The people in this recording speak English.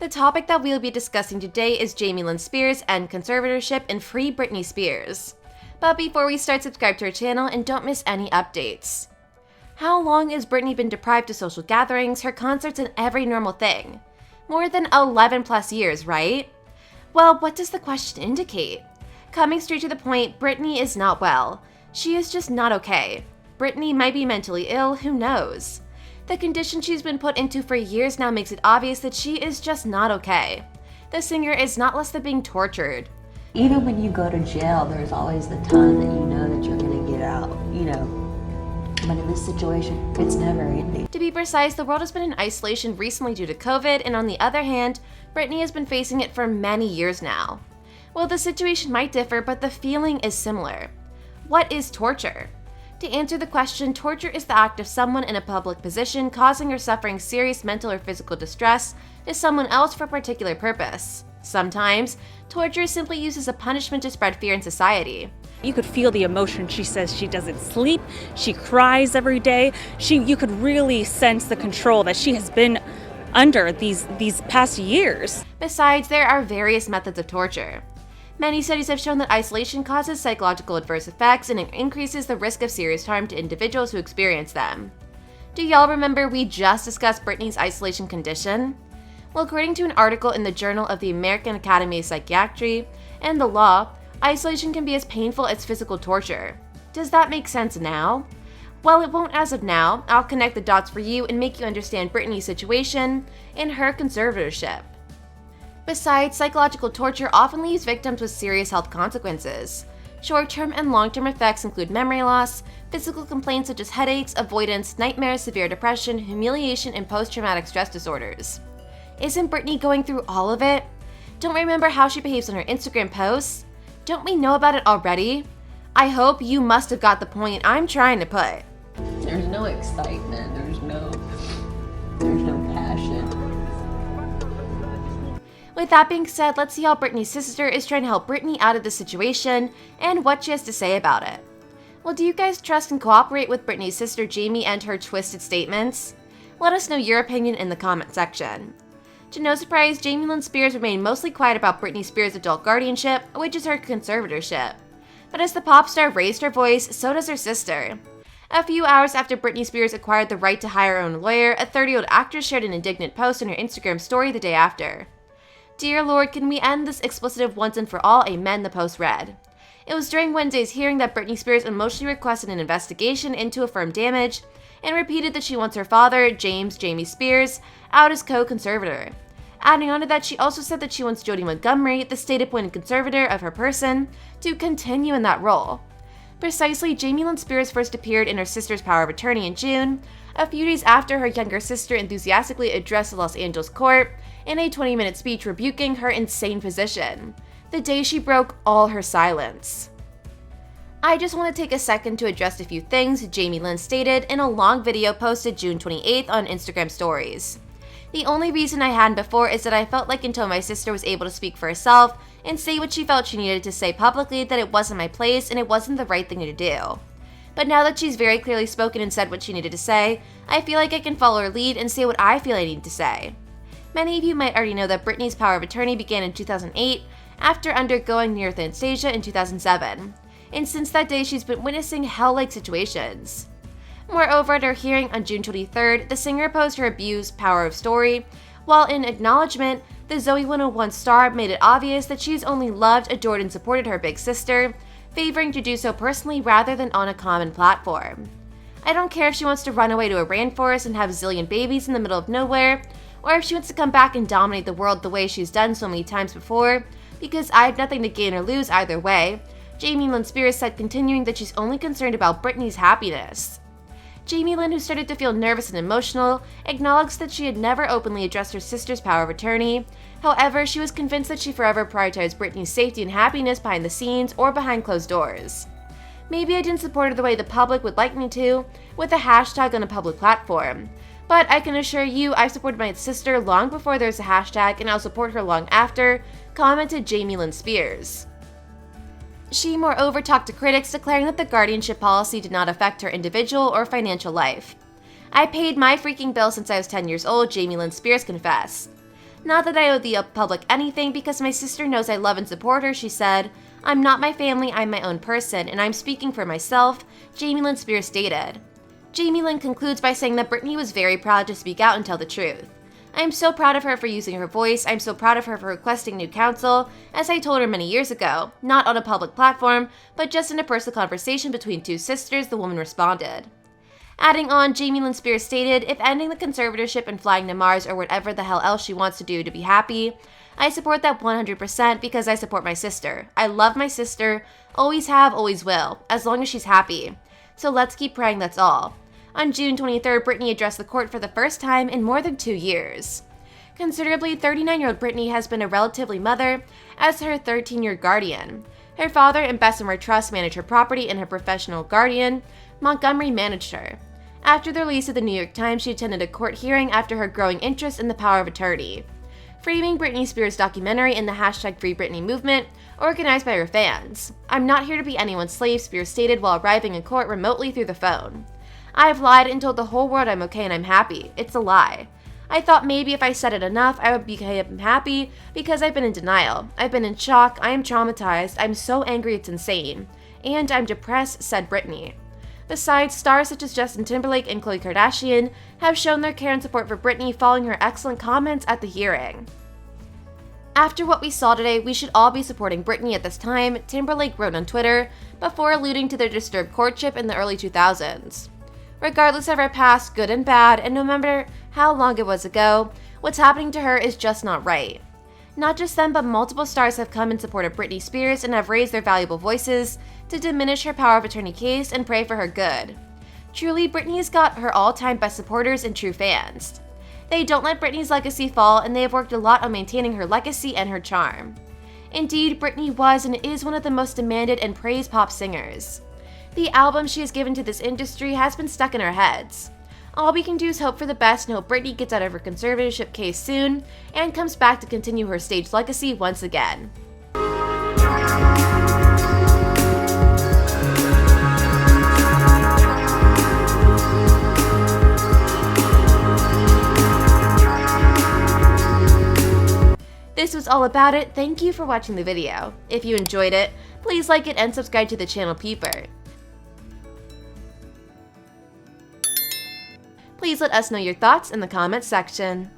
The topic that we'll be discussing today is Jamie Lynn Spears and conservatorship and Free Britney Spears. But before we start, subscribe to our channel and don't miss any updates. How long has Britney been deprived of social gatherings, her concerts, and every normal thing? More than 11 plus years, right? Well, what does the question indicate? Coming straight to the point, Britney is not well. She is just not okay. Britney might be mentally ill, who knows? The condition she's been put into for years now makes it obvious that she is just not okay. The singer is not less than being tortured. Even when you go to jail, there's always the time that you know that you're gonna get out, But in this situation, it's never ending. To be precise, the world has been in isolation recently due to COVID, and on the other hand, Britney has been facing it for many years now. Well, the situation might differ, but the feeling is similar. What is torture? To answer the question, torture is the act of someone in a public position causing or suffering serious mental or physical distress to someone else for a particular purpose. Sometimes, torture is simply used as a punishment to spread fear in society. You could feel the emotion. She says she doesn't sleep, she cries every day. You could really sense the control that she has been under these past years. Besides, there are various methods of torture. Many studies have shown that isolation causes psychological adverse effects and it increases the risk of serious harm to individuals who experience them. Do y'all remember we just discussed Britney's isolation condition? Well, according to an article in the Journal of the American Academy of Psychiatry and the Law, isolation can be as painful as physical torture. Does that make sense now? Well, it won't as of now. I'll connect the dots for you and make you understand Britney's situation and her conservatorship. Besides, psychological torture often leaves victims with serious health consequences. Short-term and long-term effects include memory loss, physical complaints such as headaches, avoidance, nightmares, severe depression, humiliation, and post-traumatic stress disorders. Isn't Britney going through all of it? Don't remember how she behaves on her Instagram posts? Don't we know about it already? I hope you must have got the point I'm trying to put. There's no excitement, there's no passion. With that being said, let's see how Britney's sister is trying to help Britney out of this situation and what she has to say about it. Well, do you guys trust and cooperate with Britney's sister Jamie and her twisted statements? Let us know your opinion in the comment section. To no surprise, Jamie Lynn Spears remained mostly quiet about Britney Spears' adult guardianship, which is her conservatorship. But as the pop star raised her voice, so does her sister. A few hours after Britney Spears acquired the right to hire her own lawyer, a 30-year-old actress shared an indignant post on her Instagram story the day after. "Dear Lord, can we end this expletive once and for all? Amen," the post read. It was during Wednesday's hearing that Britney Spears emotionally requested an investigation into affirmed damage and repeated that she wants her father, Jamie Spears, out as co-conservator. Adding on to that, she also said that she wants Jody Montgomery, the state-appointed conservator of her person, to continue in that role. Precisely, Jamie Lynn Spears first appeared in her sister's power of attorney in June, a few days after her younger sister enthusiastically addressed the Los Angeles court in a 20-minute speech rebuking her insane position, the day she broke all her silence. "I just want to take a second to address a few things," Jamie Lynn stated in a long video posted June 28th on Instagram stories. "The only reason I hadn't before is that I felt like until my sister was able to speak for herself and say what she felt she needed to say publicly that it wasn't my place and it wasn't the right thing to do. But now that she's very clearly spoken and said what she needed to say, I feel like I can follow her lead and say what I feel I need to say." Many of you might already know that Britney's power of attorney began in 2008 after undergoing near anesthesia in 2007, and since that day she's been witnessing hell-like situations. Moreover, at her hearing on June 23rd, the singer opposed her abused power of story, while in acknowledgement, the Zoe 101 star made it obvious that she's only loved, adored, and supported her big sister, favoring to do so personally rather than on a common platform. "I don't care if she wants to run away to a rainforest and have a zillion babies in the middle of nowhere, or if she wants to come back and dominate the world the way she's done so many times before, because I have nothing to gain or lose either way," Jamie Lynn Spears said, continuing that she's only concerned about Britney's happiness. Jamie Lynn, who started to feel nervous and emotional, acknowledged that she had never openly addressed her sister's power of attorney. However, she was convinced that she forever prioritized Britney's safety and happiness behind the scenes or behind closed doors. "Maybe I didn't support her the way the public would like me to, with a hashtag on a public platform. But I can assure you I've supported my sister long before there's a hashtag and I'll support her long after," commented Jamie Lynn Spears. She moreover talked to critics, declaring that the guardianship policy did not affect her individual or financial life. "I paid my freaking bill since I was 10 years old," Jamie Lynn Spears confessed. Not that I owe the public anything because my sister knows I love and support her, she said. I'm not my family, I'm my own person, and I'm speaking for myself, Jamie Lynn Spears stated. Jamie Lynn concludes by saying that Britney was very proud to speak out and tell the truth. I am so proud of her for using her voice, I'm so proud of her for requesting new counsel, as I told her many years ago, not on a public platform, but just in a personal conversation between two sisters, the woman responded. Adding on, Jamie Lynn Spears stated, if ending the conservatorship and flying to Mars or whatever the hell else she wants to do to be happy, I support that 100% because I support my sister. I love my sister, always have, always will, as long as she's happy. So let's keep praying, that's all. On June 23rd, Britney addressed the court for the first time in more than 2 years. Considerably, 39-year-old Britney has been a relatively mother as her 13-year guardian. Her father and Bessemer Trust managed her property and her professional guardian, Montgomery, managed her. After the release of the New York Times, she attended a court hearing after her growing interest in the power of attorney. Framing Britney Spears' documentary in the #FreeBritney movement, organized by her fans. I'm not here to be anyone's slave, Spears stated while arriving in court remotely through the phone. I've lied and told the whole world I'm okay and I'm happy. It's a lie. I thought maybe if I said it enough, I would become happy because I've been in denial. I've been in shock, I am traumatized, I'm so angry it's insane. And I'm depressed, said Britney. Besides, stars such as Justin Timberlake and Khloe Kardashian have shown their care and support for Britney following her excellent comments at the hearing. After what we saw today, we should all be supporting Britney at this time, Timberlake wrote on Twitter, before alluding to their disturbed courtship in the early 2000s. Regardless of her past, good and bad, and no matter how long it was ago, what's happening to her is just not right. Not just them, but multiple stars have come in support of Britney Spears and have raised their valuable voices to diminish her power of attorney case and pray for her good. Truly, Britney's got her all-time best supporters and true fans. They don't let Britney's legacy fall, and they have worked a lot on maintaining her legacy and her charm. Indeed, Britney was and is one of the most demanded and praised pop singers. The album she has given to this industry has been stuck in our heads. All we can do is hope for the best and hope Britney gets out of her conservatorship case soon and comes back to continue her stage legacy once again. This was all about it. Thank you for watching the video. If you enjoyed it, please like it and subscribe to the channel Peeper. Please let us know your thoughts in the comments section.